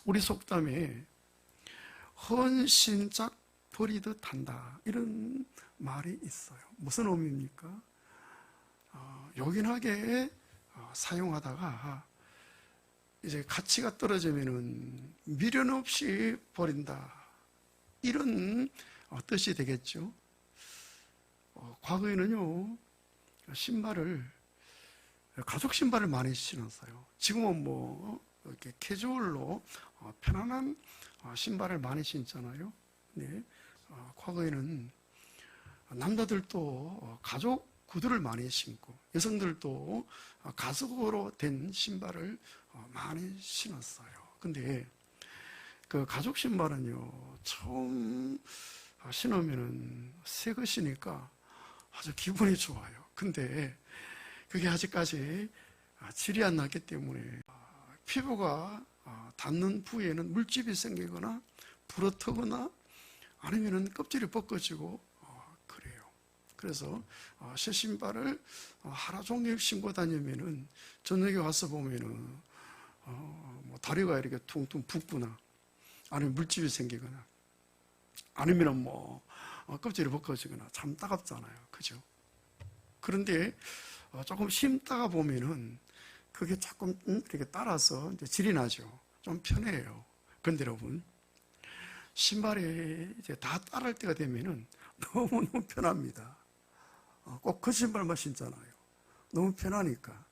우리 속담에 헌신짝 버리듯 한다, 이런 말이 있어요. 무슨 의미입니까? 요긴하게 사용하다가 이제 가치가 떨어지면은 미련 없이 버린다, 이런 뜻이 되겠죠. 과거에는요, 가죽 신발을 많이 신었어요. 지금은 뭐 이렇게 캐주얼로 편안한 신발을 많이 신잖아요. 네. 과거에는 남자들도 가죽 구두를 많이 신고, 여성들도 가죽으로 된 신발을 많이 신었어요. 근데 그 가죽 신발은요, 처음 신으면은 새 것이니까 아주 기분이 좋아요. 근데 그게 아직까지 질이 안 났기 때문에 피부가 닿는 부위에는 물집이 생기거나 부러뜨거나 아니면은 껍질이 벗겨지고 그래요. 그래서 새 신발을 하루 종일 신고 다니면은 저녁에 와서 보면은 뭐 다리가 이렇게 퉁퉁 붓거나 아니면 물집이 생기거나 아니면은 뭐 껍질이 벗겨지거나 참 따갑잖아요. 그죠? 그런데 조금 심다가 보면은 그게 조금 이렇게 따라서 이제 질이 나죠. 좀 편해요. 그런데 여러분, 신발이 이제 다 따를 때가 되면은 너무너무 편합니다. 꼭 그 신발만 신잖아요. 너무 편하니까.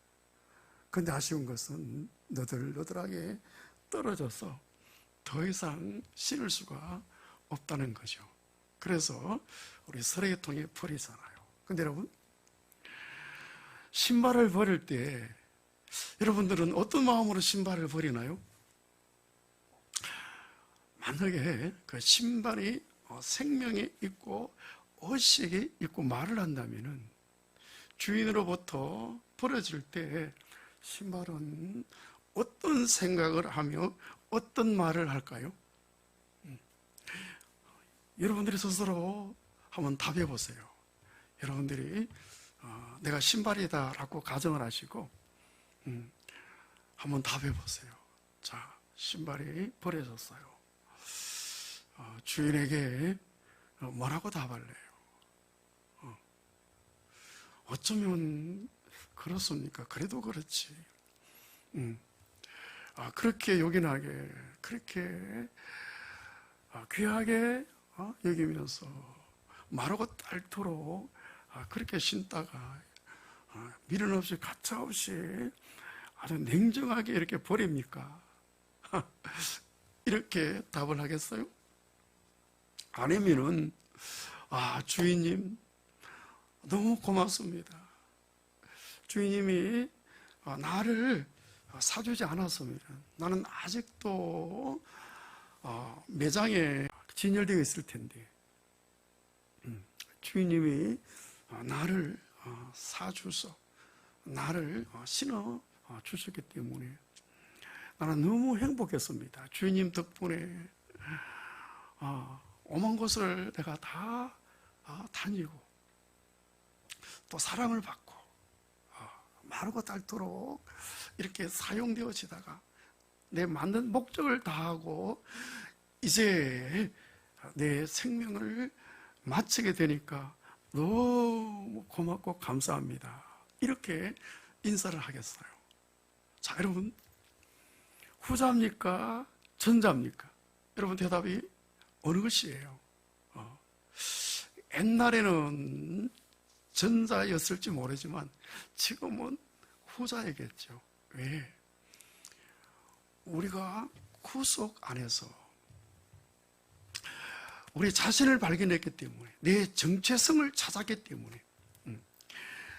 근데 아쉬운 것은 너덜너덜하게 떨어져서 더 이상 신을 수가 없다는 거죠. 그래서 우리 쓰레기통에 버리잖아요. 근데 여러분, 신발을 버릴 때 여러분들은 어떤 마음으로 신발을 버리나요? 만약에 그 신발이 생명이 있고 의식이 있고 말을 한다면은 주인으로부터 버려질 때 신발은 어떤 생각을 하며 어떤 말을 할까요? 여러분들이 스스로 한번 답해 보세요. 여러분들이 내가 신발이다 라고 가정을 하시고 한번 답해 보세요. 자, 신발이 버려졌어요. 주인에게 뭐라고 답할래요? 어쩌면 그렇습니까? 그래도 그렇지. 그렇게 요긴하게, 그렇게 귀하게 여기면서 마르고 닳도록 그렇게 신다가 미련 없이 가차 없이 아주 냉정하게 이렇게 버립니까? 이렇게 답을 하겠어요? 아니면은 주인님 너무 고맙습니다. 주인님이 나를 사주지 않았으면 나는 아직도 매장에 진열되어 있을 텐데, 주인님이 나를 사주서 나를 신어 주셨기 때문에 나는 너무 행복했습니다. 주인님 덕분에 오만 곳을 내가 다 다니고 또 사랑을 받고 마르고 닳도록 이렇게 사용되어지다가 내 만든 목적을 다하고 이제 내 생명을 마치게 되니까 너무 고맙고 감사합니다. 이렇게 인사를 하겠어요. 자, 여러분, 후자입니까? 전자입니까? 여러분, 대답이 어느 것이에요? 옛날에는 전자였을지 모르지만 지금은 후자이겠죠. 왜? 우리가 구속 안에서 우리 자신을 발견했기 때문에, 내 정체성을 찾았기 때문에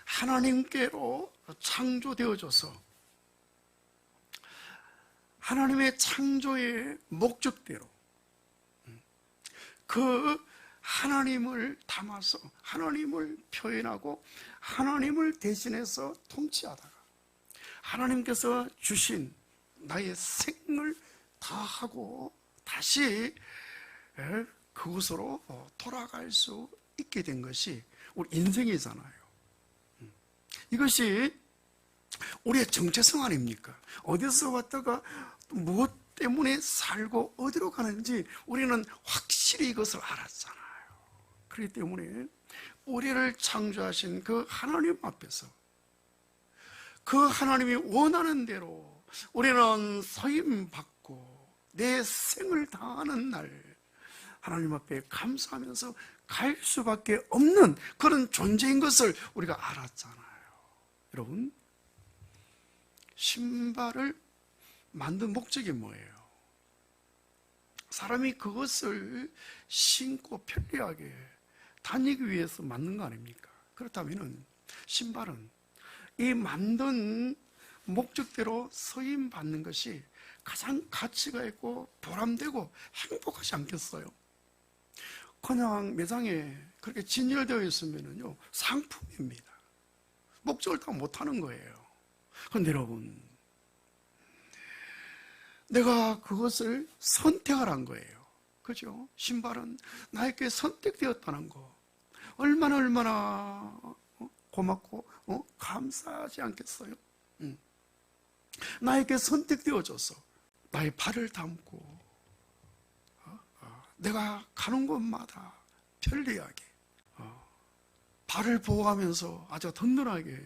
하나님께로 창조되어져서 하나님의 창조의 목적대로 그 하나님을 담아서 하나님을 표현하고 하나님을 대신해서 통치하다가 하나님께서 주신 나의 생을 다하고 다시 그곳으로 돌아갈 수 있게 된 것이 우리 인생이잖아요. 이것이 우리의 정체성 아닙니까? 어디서 왔다가 무엇 때문에 살고 어디로 가는지 우리는 확실히 이것을 알았잖아요. 그렇기 때문에 우리를 창조하신 그 하나님 앞에서 그 하나님이 원하는 대로 우리는 서임받고 내 생을 다하는 날 하나님 앞에 감사하면서 갈 수밖에 없는 그런 존재인 것을 우리가 알았잖아요. 여러분, 신발을 만든 목적이 뭐예요? 사람이 그것을 신고 편리하게 다니기 위해서 만든 거 아닙니까? 그렇다면 신발은 이 만든 목적대로 서임받는 것이 가장 가치가 있고 보람되고 행복하지 않겠어요? 그냥 매장에 그렇게 진열되어 있으면요 상품입니다. 목적을 다 못하는 거예요. 그런데 여러분, 내가 그것을 선택을 한 거예요. 그죠? 신발은 나에게 선택되었다는 거 얼마나 고맙고 감사하지 않겠어요? 나에게 선택되어져서 나의 발을 담고 내가 가는 곳마다 편리하게 발을 보호하면서 아주 든든하게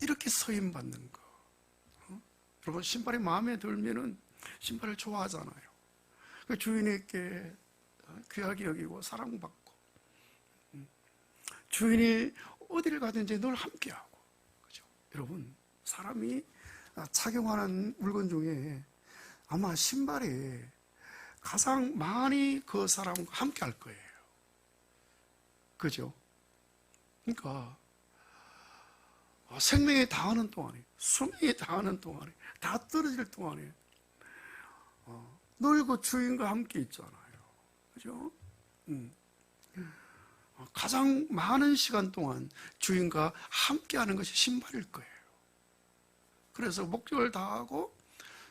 이렇게 서임받는 거. 여러분, 신발이 마음에 들면은 신발을 좋아하잖아요. 그 주인에게 귀하게 여기고 사랑받고 주인이 어디를 가든지 늘 함께하고. 그죠? 여러분, 사람이 착용하는 물건 중에 아마 신발이 가장 많이 그 사람과 함께 할 거예요. 그죠? 그러니까 생명이 다하는 동안에, 수명이 다하는 동안에, 다 떨어질 동안에 늘 그 주인과 함께 있잖아요. 그죠? 가장 많은 시간 동안 주인과 함께 하는 것이 신발일 거예요. 그래서 목적을 다하고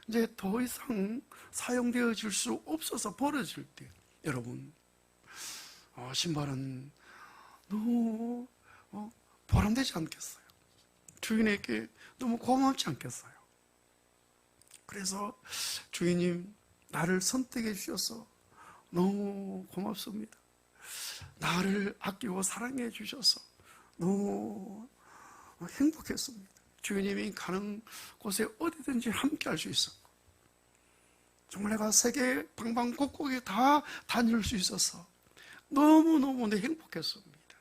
이제 더 이상 사용되어질 수 없어서 버려질 때, 여러분, 신발은 너무 보람되지 않겠어요? 주인에게 너무 고맙지 않겠어요? 그래서 주인님, 나를 선택해 주셔서 너무 고맙습니다. 나를 아끼고 사랑해 주셔서 너무 행복했습니다. 주인님이 가는 곳에 어디든지 함께 할 수 있었고, 정말 내가 세계 방방곡곡에 다 다닐 수 있어서 너무너무 행복했습니다.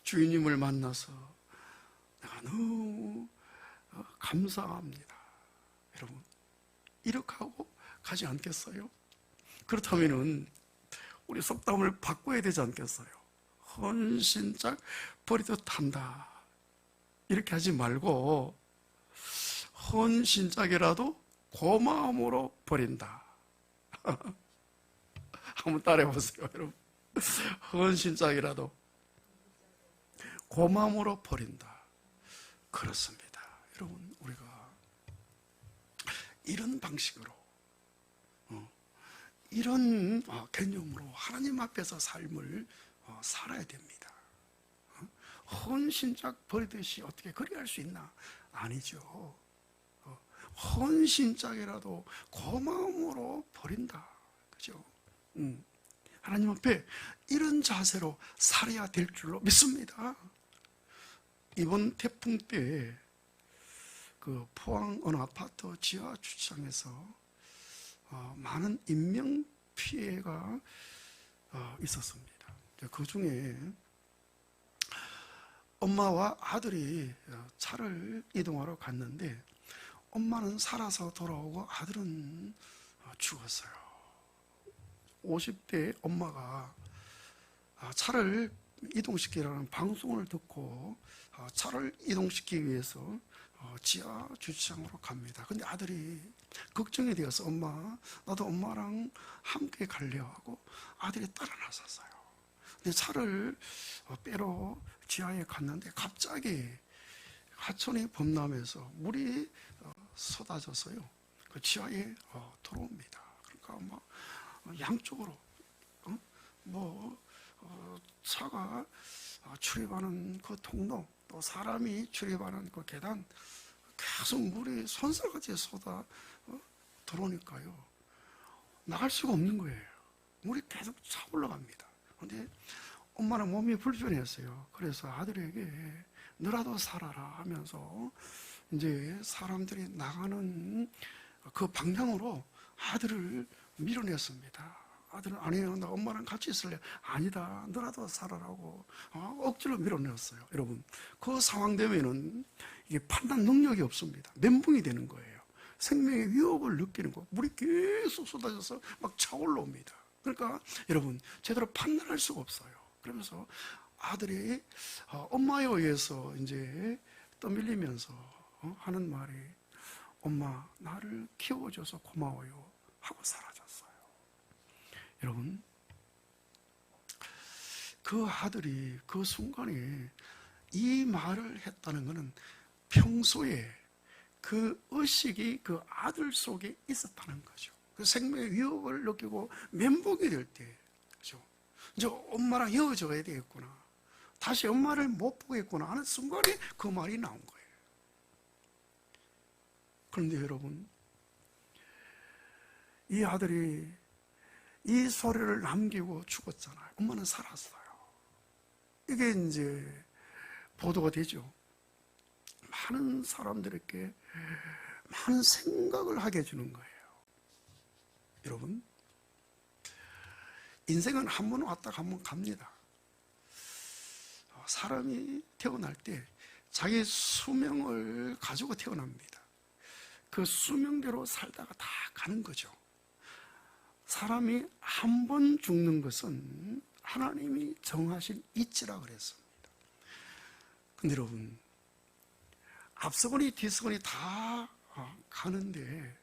주인님을 만나서 내가 너무 감사합니다. 여러분, 이렇게 하고 가지 않겠어요? 그렇다면은 우리 속담을 바꿔야 되지 않겠어요? 헌신짝 버리듯 한다, 이렇게 하지 말고 헌신짝이라도 고마움으로 버린다. 한번 따라해 보세요, 여러분. 헌신짝이라도 고마움으로 버린다. 그렇습니다. 여러분, 우리가 이런 방식으로 이런 개념으로 하나님 앞에서 삶을 살아야 됩니다. 헌신짝 버리듯이 어떻게 그리 할 수 있나? 아니죠. 헌신짝이라도 고마움으로 버린다. 그죠? 하나님 앞에 이런 자세로 살아야 될 줄로 믿습니다. 이번 태풍 때 그 포항 어느 아파트 지하 주차장에서 많은 인명 피해가 있었습니다. 그 중에 엄마와 아들이 차를 이동하러 갔는데 엄마는 살아서 돌아오고 아들은 죽었어요. 50대 엄마가 차를 이동시키라는 방송을 듣고 차를 이동시키기 위해서 지하 주차장으로 갑니다. 근데 아들이 걱정이 되어서 엄마, 나도 엄마랑 함께 가려 하고 아들이 따라 나섰어요. 근데 차를 빼러 지하에 갔는데 갑자기 하천이 범람해서 물이 쏟아져서요, 그 지하에 들어옵니다. 그러니까 막 양쪽으로 차가 출입하는 그 통로, 또 사람이 출입하는 그 계단, 계속 물이 손살같이 쏟아 들어오니까요, 나갈 수가 없는 거예요. 물이 계속 차 올라갑니다. 근데 엄마는 몸이 불편했어요. 그래서 아들에게 너라도 살아라 하면서 이제 사람들이 나가는 그 방향으로 아들을 밀어냈습니다. 아들은 아니에요, 나 엄마랑 같이 있을래. 아니다, 너라도 살아라고 억지로 밀어냈어요. 여러분, 그 상황 되면은 이게 판단 능력이 없습니다. 멘붕이 되는 거예요. 생명의 위협을 느끼는 거. 물이 계속 쏟아져서 막 차올라옵니다. 그러니까 여러분, 제대로 판단할 수가 없어요. 그러면서 아들이 엄마에 의해서 이제 떠밀리면서 하는 말이, 엄마, 나를 키워줘서 고마워요 하고 사라졌어요. 여러분, 그 아들이 그 순간에 이 말을 했다는 것은 평소에 그 의식이 그 아들 속에 있었다는 거죠. 그 생명의 위협을 느끼고 멘붕이 될 때, 그죠? 이제 엄마랑 헤어져야 되겠구나, 다시 엄마를 못 보겠구나 하는 순간에 그 말이 나온 거예요. 그런데 여러분, 이 아들이 이 소리를 남기고 죽었잖아요. 엄마는 살았어요. 이게 이제 보도가 되죠. 많은 사람들에게 많은 생각을 하게 해주는 거예요. 여러분, 인생은 한 번 왔다 한 번 갑니다. 사람이 태어날 때 자기 수명을 가지고 태어납니다. 그 수명대로 살다가 다 가는 거죠. 사람이 한 번 죽는 것은 하나님이 정하신 이치라 그랬습니다. 근데 여러분, 앞서거니 뒤서거니 다 가는데,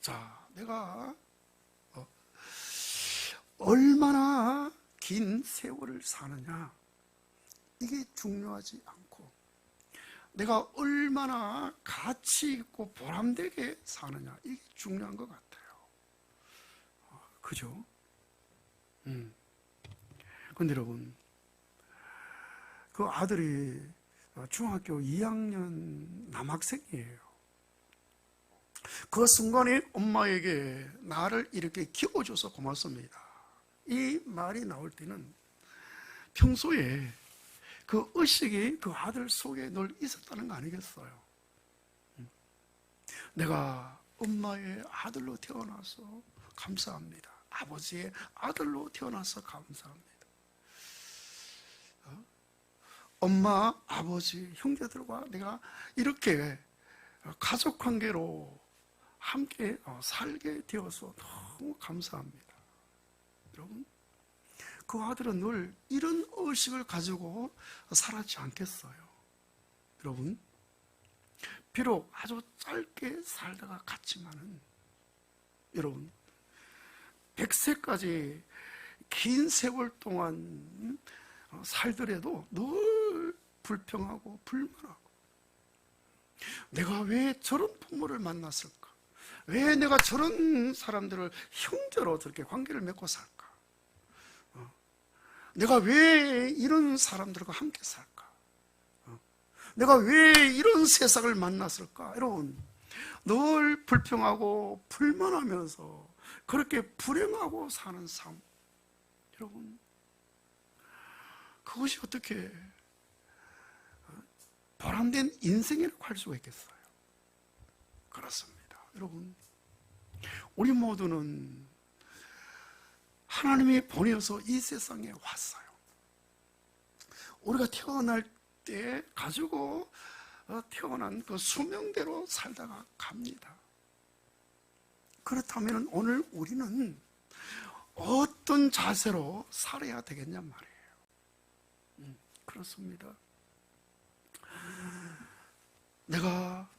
자, 내가 얼마나 긴 세월을 사느냐, 이게 중요하지 않고, 내가 얼마나 가치 있고 보람되게 사느냐, 이게 중요한 것 같아요. 그죠? 근데 여러분, 그 아들이 중학교 2학년 남학생이에요. 그 순간에 엄마에게 나를 이렇게 키워줘서 고맙습니다, 이 말이 나올 때는 평소에 그 의식이 그 아들 속에 늘 있었다는 거 아니겠어요? 내가 엄마의 아들로 태어나서 감사합니다. 아버지의 아들로 태어나서 감사합니다. 엄마, 아버지, 형제들과 내가 이렇게 가족 관계로 함께 살게 되어서 너무 감사합니다. 여러분, 그 아들은 늘 이런 의식을 가지고 살았지 않겠어요? 여러분, 비록 아주 짧게 살다가 갔지만은, 여러분, 100세까지 긴 세월 동안 살더라도 늘 불평하고 불만하고, 내가 왜 저런 부모를 만났을까? 왜 내가 저런 사람들을 형제로 저렇게 관계를 맺고 살까? 내가 왜 이런 사람들과 함께 살까? 내가 왜 이런 세상을 만났을까? 여러분, 늘 불평하고 불만하면서 그렇게 불행하고 사는 삶, 여러분, 그것이 어떻게 보람된 인생이라고 할 수가 있겠어요? 그렇습니다. 여러분, 우리 모두는 하나님이 보내어서 이 세상에 왔어요. 우리가 태어날 때 가지고 태어난 그 수명대로 살다가 갑니다. 그렇다면 오늘 우리는 어떤 자세로 살아야 되겠냐 말이에요. 그렇습니다. 내가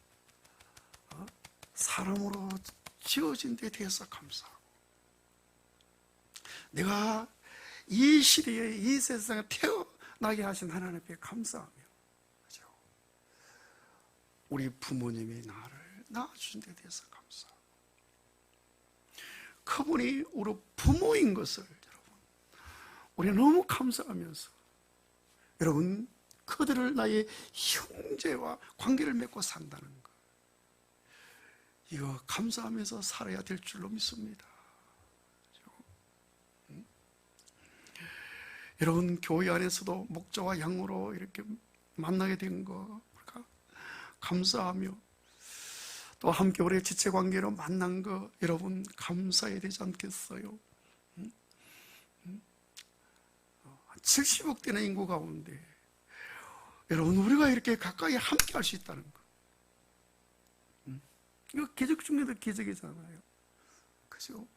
사람으로 지어진 데 대해서 감사하고, 내가 이 시대에 이 세상에 태어나게 하신 하나님 앞에 감사하며, 그죠? 우리 부모님이 나를 낳아주신 데 대해서 감사하고, 그분이 우리 부모인 것을 여러분, 우리 너무 감사하면서, 여러분, 그들을 나의 형제와 관계를 맺고 산다는 것, 이거 감사하면서 살아야 될 줄로 믿습니다. 여러분, 교회 안에서도 목자와 양으로 이렇게 만나게 된 거 감사하며, 또 함께 우리의 지체관계로 만난 거 여러분 감사해야 되지 않겠어요? 70억 되는 인구 가운데 여러분, 우리가 이렇게 가까이 함께 할 수 있다는 거, 이거 기적 중에도 기적이잖아요. 그죠?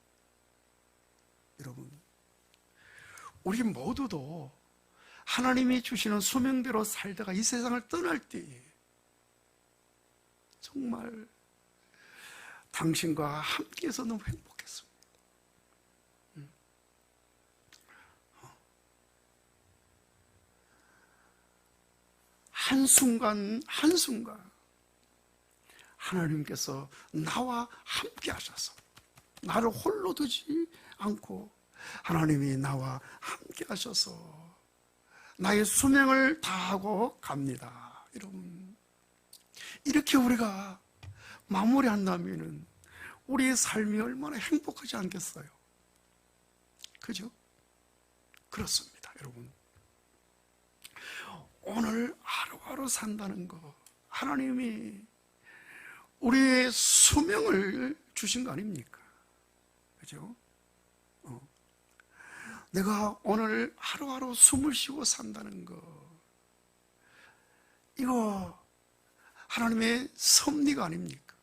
여러분, 우리 모두도 하나님이 주시는 소명대로 살다가 이 세상을 떠날 때에 정말 당신과 함께해서 너무 행복했습니다. 한순간 한순간 하나님께서 나와 함께 하셔서 나를 홀로 두지 않고 하나님이 나와 함께 하셔서 나의 수명을 다하고 갑니다. 여러분, 이렇게 우리가 마무리한다면 우리의 삶이 얼마나 행복하지 않겠어요? 그죠? 그렇습니다, 여러분. 오늘 하루하루 산다는 거, 하나님이 우리의 수명을 주신 거 아닙니까? 그죠? 내가 오늘 하루하루 숨을 쉬고 산다는 거, 이거 하나님의 섭리가 아닙니까?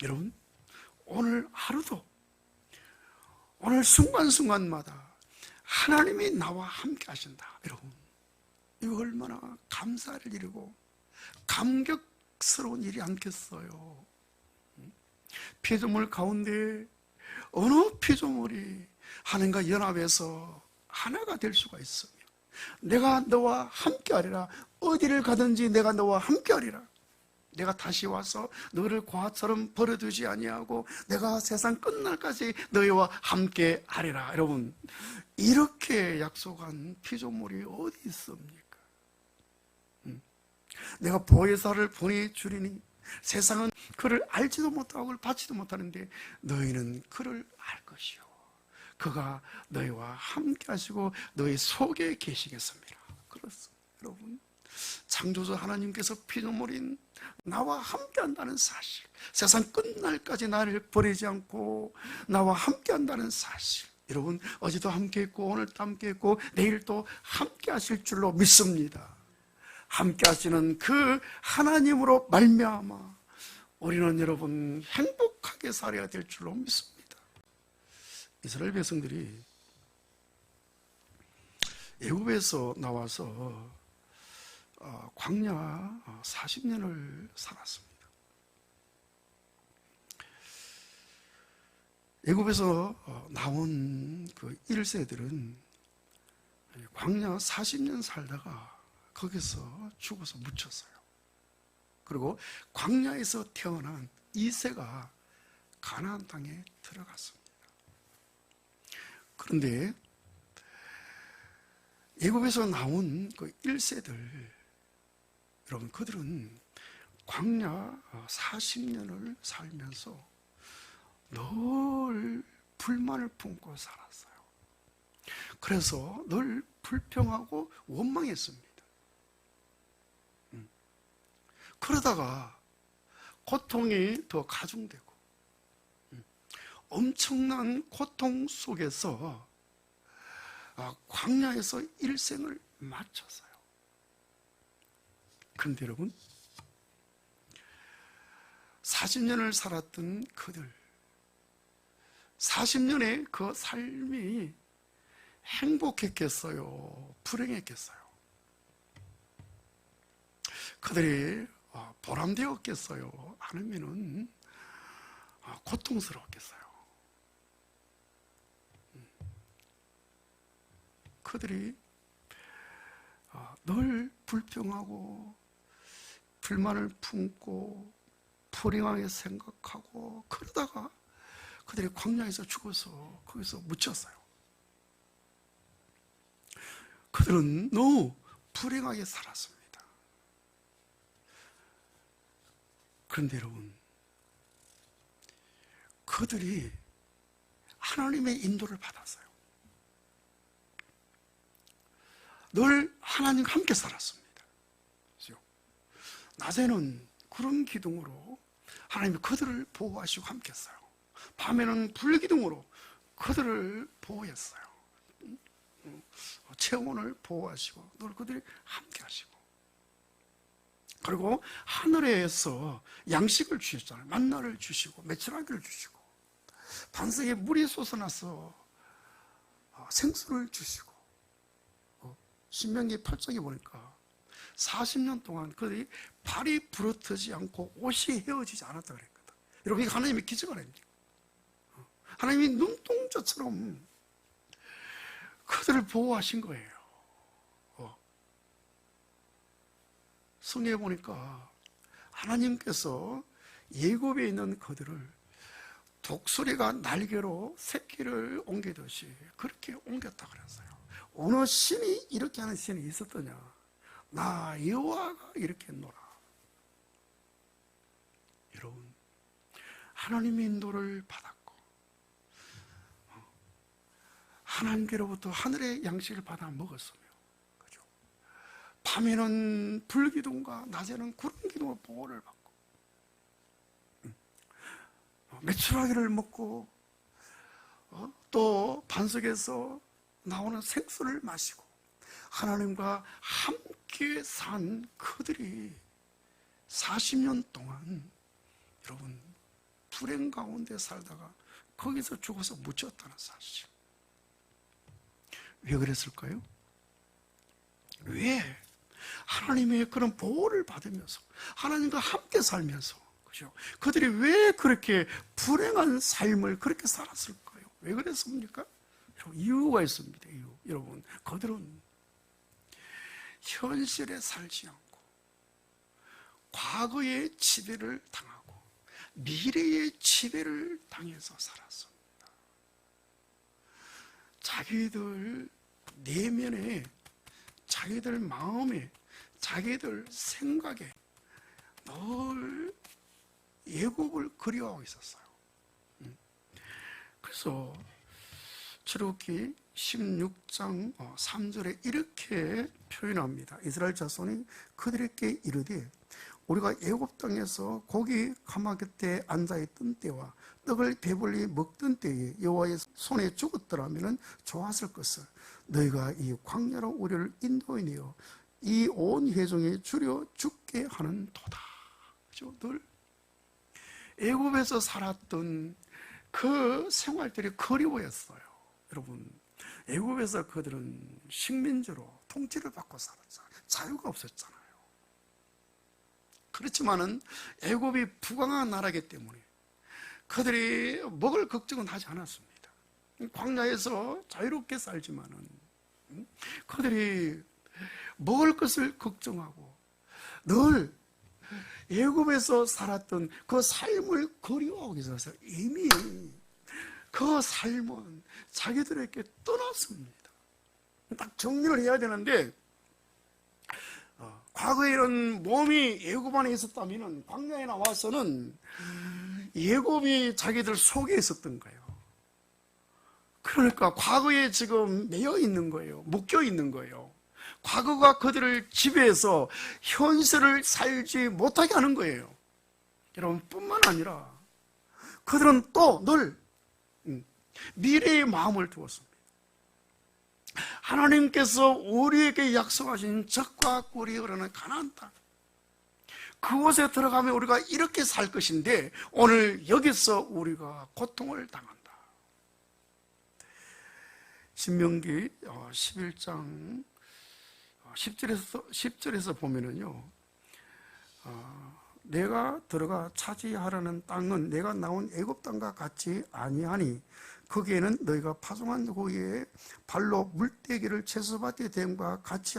여러분, 오늘 하루도, 오늘 순간순간마다 하나님이 나와 함께 하신다. 여러분, 이거 얼마나 감사할 일이고 감격스러운 일이 않겠어요? 피조물 가운데 어느 피조물이 하나님과 연합해서 하나가 될 수가 있으며, 내가 너와 함께하리라, 어디를 가든지 내가 너와 함께하리라, 내가 다시 와서 너를 과처럼 버려두지 아니하고 내가 세상 끝날까지 너희와 함께하리라. 여러분, 이렇게 약속한 피조물이 어디 있습니까? 내가 보혜사를 보내주리니 세상은 그를 알지도 못하고 그를 받지도 못하는데 너희는 그를 알 것이요, 그가 너희와 함께 하시고 너희 속에 계시겠습니다. 그렇습니다. 여러분, 창조주 하나님께서 피조물인 나와 함께 한다는 사실, 세상 끝날까지 나를 버리지 않고 나와 함께 한다는 사실, 여러분, 어제도 함께 했고 오늘도 함께 했고 내일도 함께 하실 줄로 믿습니다. 함께 하시는 그 하나님으로 말미암아 우리는 여러분 행복하게 살아야 될 줄로 믿습니다. 이스라엘 백성들이 애굽에서 나와서 광야 40년을 살았습니다. 애굽에서 나온 그 1세들은 광야 40년 살다가 거기서 죽어서 묻혔어요. 그리고 광야에서 태어난 2세가 가나안 땅에 들어갔습니다. 그런데 애굽에서 나온 그 1세들, 여러분, 그들은 광야 40년을 살면서 늘 불만을 품고 살았어요. 그래서 늘 불평하고 원망했습니다. 그러다가 고통이 더 가중되고 엄청난 고통 속에서 광야에서 일생을 마쳤어요. 그런데 여러분, 40년을 살았던 그들, 40년의 그 삶이 행복했겠어요? 불행했겠어요? 그들이 보람되었겠어요? 아니면은 고통스러웠겠어요? 그들이 늘 불평하고 불만을 품고 불행하게 생각하고 그러다가 그들이 광야에서 죽어서 거기서 묻혔어요. 그들은 너무 불행하게 살았습니다. 그런데 여러분, 그들이 하나님의 인도를 받았어요. 늘 하나님과 함께 살았습니다. 그렇죠? 낮에는 구름 기둥으로 하나님이 그들을 보호하시고 함께 했어요. 밤에는 불 기둥으로 그들을 보호했어요. 체온을 보호하시고 늘 그들이 함께 하시고, 그리고 하늘에서 양식을 주셨잖아요. 만나를 주시고 메추라기를 주시고, 반석에 물이 솟아나서 생수를 주시고, 신명기 8장에 보니까 40년 동안 그들이 발이 부러뜨지 않고 옷이 헤어지지 않았다 그랬거든. 여러분, 이게 하나님의 기적을 아닙니까? 하나님이 눈동자처럼 그들을 보호하신 거예요. 성경에 보니까 하나님께서 예굽에 있는 그들을 독수리가 날개로 새끼를 옮기듯이 그렇게 옮겼다 그랬어요. 어느 신이 이렇게 하는 신이 있었더냐? 나 여호와가 이렇게 했노라. 여러분, 하나님의 인도를 받았고 하나님께로부터 하늘의 양식을 받아 먹었으며, 그죠? 밤에는 불기둥과 낮에는 구름기둥으로 보호를 받고, 메추라기를 먹고, 또 반석에서 나오는 생수를 마시고 하나님과 함께 산 그들이 40년 동안 여러분 불행 가운데 살다가 거기서 죽어서 묻혔다는 사실. 왜 그랬을까요? 왜? 하나님의 그런 보호를 받으면서 하나님과 함께 살면서, 그죠? 그들이 왜 그렇게 불행한 삶을 그렇게 살았을까요? 왜 그랬습니까? 이유가 있습니다. 이유. 여러분, 그들은 현실에 살지 않고 과거의 지배를 당하고 미래의 지배를 당해서 살았습니다. 자기들 내면에, 자기들 마음에, 자기들 생각에 늘 애굽을 그리워하고 있었어요. 그래서 출애굽기 16장 3절에 이렇게 표현합니다. 이스라엘 자손이 그들에게 이르되 우리가 애굽 땅에서 고기 가마 곁에 앉아있던 때와 떡을 배불리 먹던 때에 여호와의 손에 죽었더라면 좋았을 것을 너희가 이 광야로 우리를 인도하여 이 온 회중에 줄여 죽게 하는 도다. 늘 애굽에서 살았던 그 생활들이 그리워였어요. 여러분, 애굽에서 그들은 식민지로 통치를 받고 살았잖아요. 자유가 없었잖아요. 그렇지만은 애굽이 부강한 나라이기 때문에 그들이 먹을 걱정은 하지 않았습니다. 광야에서 자유롭게 살지만은 그들이 먹을 것을 걱정하고 늘 애굽에서 살았던 그 삶을 그리워하고 있어서 이미 그 삶은 자기들에게 떠났습니다. 딱 정리를 해야 되는데, 과거에 이런 몸이 애굽 안에 있었다면 광야에 나와서는 애굽이 자기들 속에 있었던 거예요. 그러니까 과거에 지금 매여 있는 거예요. 묶여 있는 거예요. 과거가 그들을 지배해서 현실을 살지 못하게 하는 거예요. 여러분, 뿐만 아니라 그들은 또 늘 미래의 마음을 두었습니다. 하나님께서 우리에게 약속하신 적과 꿀이 흐르는 가나안 땅, 그곳에 들어가면 우리가 이렇게 살 것인데 오늘 여기서 우리가 고통을 당한다. 신명기 11장 10절에서 보면은요, 내가 들어가 차지하라는 땅은 내가 나온 애굽 땅과 같이 아니하니 거기에는 너희가 파송한 후에 발로 물대기를 채소밭에 댐과 같이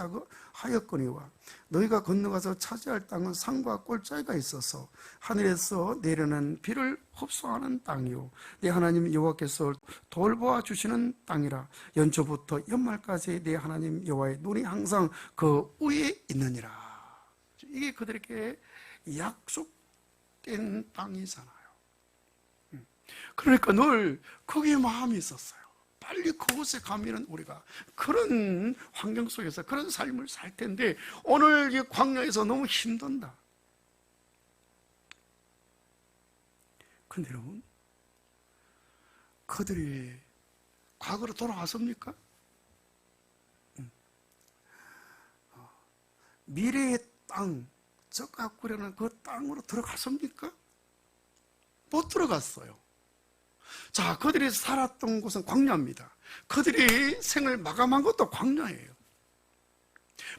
하였거니와 너희가 건너가서 차지할 땅은 산과 꼴짜기가 있어서 하늘에서 내려는 비를 흡수하는 땅이요 내 하나님 여호와께서 돌보아 주시는 땅이라. 연초부터 연말까지 내 하나님 여호와의 눈이 항상 그 위에 있느니라. 이게 그들에게 약속된 축복된 땅이잖아요. 그러니까 늘 거기에 마음이 있었어요. 빨리 그곳에 가면은 우리가 그런 환경 속에서 그런 삶을 살 텐데 오늘 이 광야에서 너무 힘든다. 근데 여러분, 그들이 과거로 돌아왔습니까? 미래의 땅, 적각 꾸려는 그 땅으로 들어갔습니까? 못 들어갔어요. 자, 그들이 살았던 곳은 광야입니다. 그들이 생을 마감한 것도 광야예요.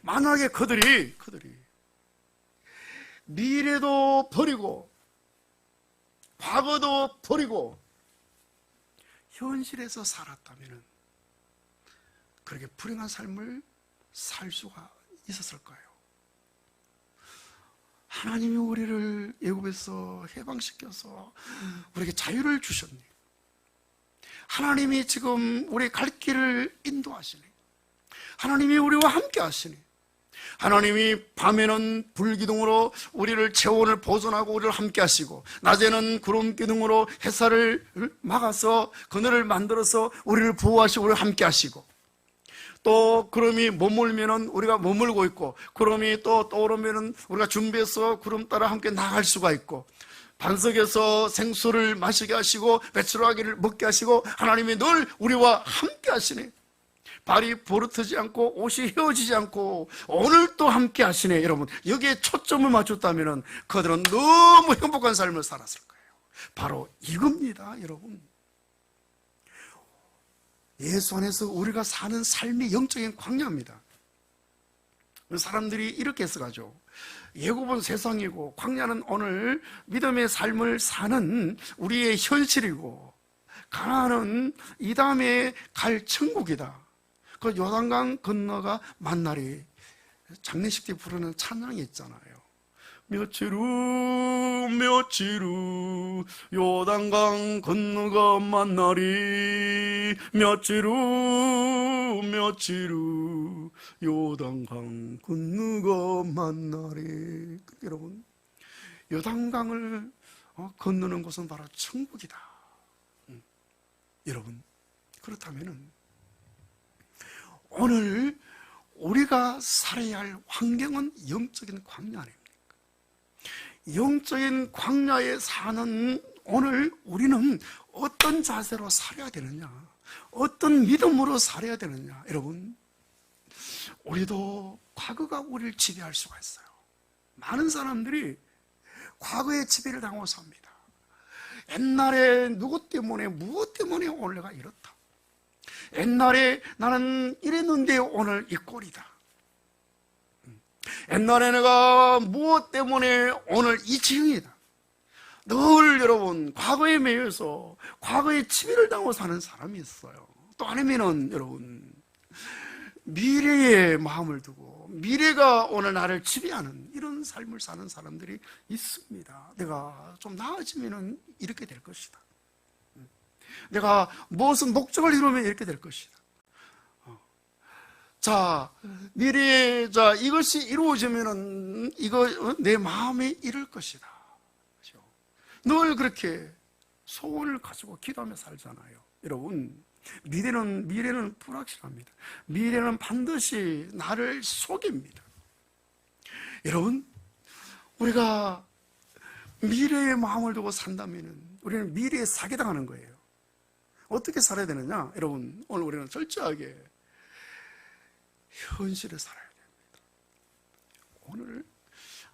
만약에 그들이 미래도 버리고 과거도 버리고 현실에서 살았다면 그렇게 불행한 삶을 살 수가 있었을까요? 하나님이 우리를 애굽에서 해방시켜서 우리에게 자유를 주셨네. 하나님이 지금 우리 갈 길을 인도하시네. 하나님이 우리와 함께 하시네. 하나님이 밤에는 불기둥으로 우리를 체온을 보존하고 우리를 함께 하시고 낮에는 구름 기둥으로 햇살을 막아서 그늘을 만들어서 우리를 보호하시고 우리를 함께 하시고 또 구름이 머물면은 우리가 머물고 있고 구름이 또 떠오르면은 우리가 준비해서 구름 따라 함께 나갈 수가 있고 반석에서 생수를 마시게 하시고 배추라기를 먹게 하시고 하나님이 늘 우리와 함께 하시네. 발이 버릇하지 않고 옷이 휘어지지 않고 오늘 또 함께 하시네. 여러분, 여기에 초점을 맞췄다면 그들은 너무 행복한 삶을 살았을 거예요. 바로 이겁니다, 여러분. 예수 안에서 우리가 사는 삶이 영적인 광야입니다. 사람들이 이렇게 해석하죠. 예굽은 세상이고 광야는 오늘 믿음의 삶을 사는 우리의 현실이고 가나안은 이 다음에 갈 천국이다. 그 요단강 건너가 만날이 장례식 때 부르는 찬양이 있잖아요. 며칠 후 요단강 건너가 만날이 며칠 후 요단강 건너가 만날이. 여러분, 요단강을 건너는 곳은 바로 천국이다. 여러분, 그렇다면은 오늘 우리가 살아야 할 환경은 영적인 광야 아닙니까? 영적인 광야에 사는 오늘 우리는 어떤 자세로 살아야 되느냐, 어떤 믿음으로 살아야 되느냐. 여러분, 우리도 과거가 우리를 지배할 수가 있어요. 많은 사람들이 과거의 지배를 당하고 삽니다. 옛날에 누구 때문에 무엇 때문에 오늘 내가 이렇다. 옛날에 나는 이랬는데 오늘 이 꼴이다. 옛날에 내가 무엇 때문에 오늘 이 지경이다. 늘 여러분 과거에 매여서 과거에 지배를 당하고 사는 사람이 있어요. 또 아니면은 여러분 미래에 마음을 두고 미래가 오늘 나를 지배하는 이런 삶을 사는 사람들이 있습니다. 내가 좀 나아지면은 이렇게 될 것이다. 내가 무슨 목적을 이루면 이렇게 될 것이다. 자, 미래에 이것이 이루어지면은 이거 내 마음에 이를 것이다. 그렇죠? 늘 그렇게 소원을 가지고 기도하며 살잖아요. 여러분, 미래는 불확실합니다. 미래는 반드시 나를 속입니다. 여러분, 우리가 미래에 마음을 두고 산다면은 우리는 미래에 사기당하는 거예요. 어떻게 살아야 되느냐? 여러분, 오늘 우리는 철저하게 현실에 살아야 됩니다. 오늘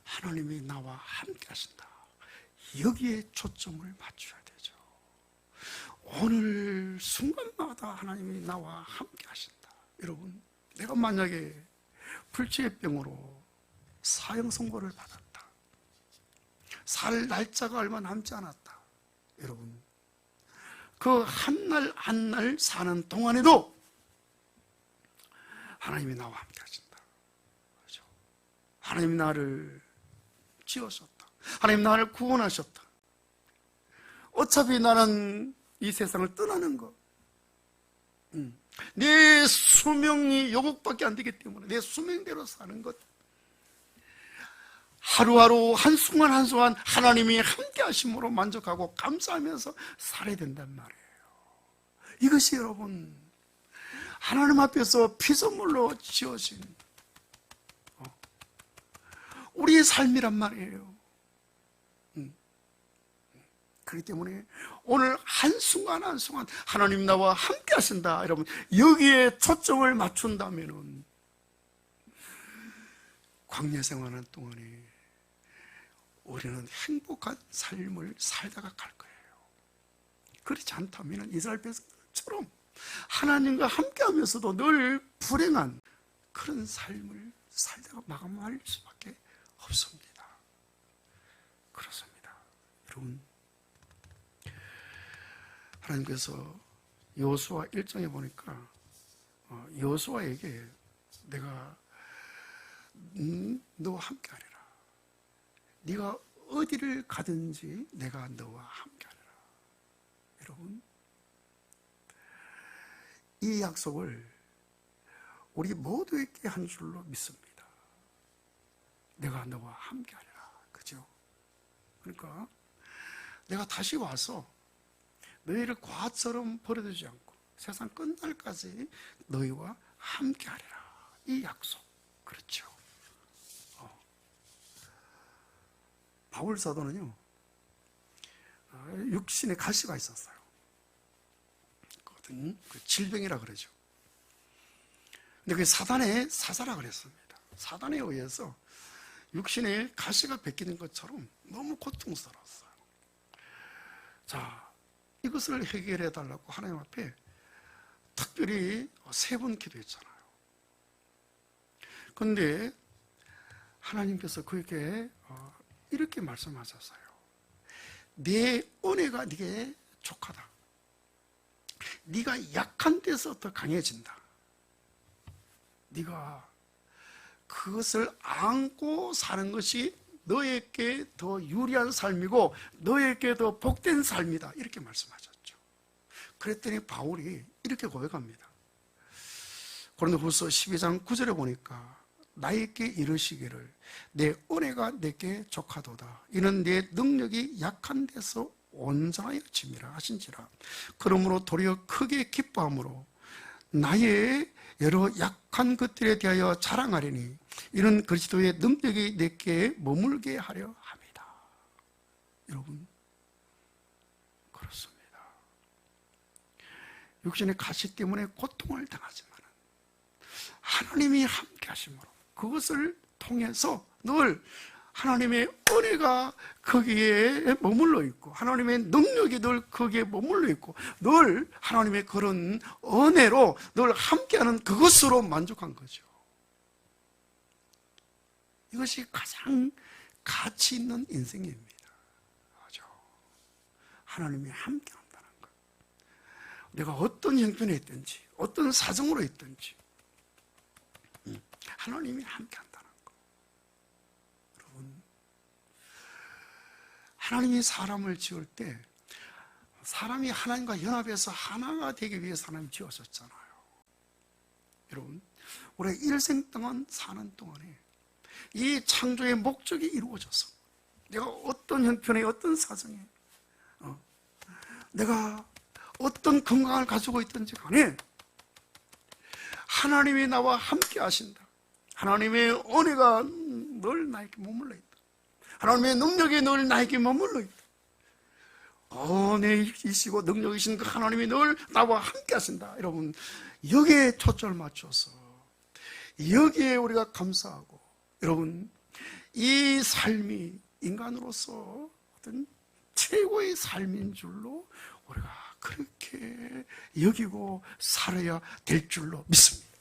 하나님이 나와 함께 하신다. 여기에 초점을 맞춰야 되죠. 오늘 순간마다 하나님이 나와 함께 하신다. 여러분, 내가 만약에 불치병으로 사형 선고를 받았다. 살 날짜가 얼마 남지 않았다. 여러분, 그 한 날 한 날 사는 동안에도 하나님이 나와 함께 하신다. 그렇죠? 하나님이 나를 지으셨다. 하나님 나를 구원하셨다. 어차피 나는 이 세상을 떠나는 것, 내 수명이 요것밖에 안 되기 때문에 내 수명대로 사는 것, 하루하루 한순간 한순간 하나님이 함께 하심으로 만족하고 감사하면서 살아야 된단 말이에요. 이것이 여러분 하나님 앞에서 피조물로 지어진 우리의 삶이란 말이에요. 그렇기 때문에 오늘 한순간 한순간 하나님 나와 함께 하신다, 여러분 여기에 초점을 맞춘다면 광야 생활하는 동안에 우리는 행복한 삶을 살다가 갈 거예요. 그렇지 않다면 이스라엘 백성처럼 하나님과 함께하면서도 늘 불행한 그런 삶을 살다가 마감할 수밖에 없습니다. 그렇습니다. 여러분, 하나님께서 여호수아 1장에 보니까 여호수아에게 내가 너와 함께하리라, 네가 어디를 가든지 내가 너와 함께하리라. 여러분, 이 약속을 우리 모두에게 한 줄로 믿습니다. 내가 너와 함께하리라. 그죠? 그러니까 내가 다시 와서 너희를 과처럼 버려두지 않고 세상 끝날까지 너희와 함께하리라. 이 약속. 그렇죠. 바울 사도는요, 육신에 가시가 있었어요. 그 질병이라 그러죠. 근데 그게 사단의 사자라 그랬습니다. 사단에 의해서 육신에 가시가 벗기는 것처럼 너무 고통스러웠어요. 자, 이것을 해결해 달라고 하나님 앞에 특별히 3번 기도했잖아요. 그런데 하나님께서 그에게 이렇게 말씀하셨어요. 내 은혜가 네게 족하다. 네가 약한 데서 더 강해진다. 네가 그것을 안고 사는 것이 너에게 더 유리한 삶이고 너에게 더 복된 삶이다. 이렇게 말씀하셨죠. 그랬더니 바울이 이렇게 고백합니다. 고린도후서 12장 9절에 보니까 나에게 이르시기를 내 은혜가 내게 족하도다. 이는 내 능력이 약한 데서 온전하여 짐이라 하신지라. 그러므로 도리어 크게 기뻐함으로 나의 여러 약한 것들에 대하여 자랑하리니 이는 그리스도의 능력이 내게 머물게 하려 합니다. 여러분, 그렇습니다. 육신의 가시 때문에 고통을 당하지만 하나님이 함께 하심으로 그것을 통해서 늘 하나님의 은혜가 거기에 머물러 있고 하나님의 능력이 늘 거기에 머물러 있고 늘 하나님의 그런 은혜로 늘 함께하는 그것으로 만족한 거죠. 이것이 가장 가치 있는 인생입니다. 그렇죠? 하나님이 함께한다는 것. 내가 어떤 형편에 있든지 어떤 사정으로 있든지 하나님이 함께한다는 것. 여러분, 하나님이 사람을 지을 때 사람이 하나님과 연합해서 하나가 되기 위해서 하나님 지으셨잖아요. 여러분, 우리가 일생 동안 사는 동안에 이 창조의 목적이 이루어져서 내가 어떤 형편에 어떤 사정에 내가 어떤 건강을 가지고 있든지 간에 하나님이 나와 함께 하신다. 하나님의 은혜가 늘 나에게 머물러 있다. 하나님의 능력이 늘 나에게 머물러 있다. 은혜이시고 능력이신 그 하나님이 늘 나와 함께 하신다. 여러분, 여기에 초점을 맞춰서 여기에 우리가 감사하고, 여러분, 이 삶이 인간으로서 어떤 최고의 삶인 줄로 우리가 그렇게 여기고 살아야 될 줄로 믿습니다.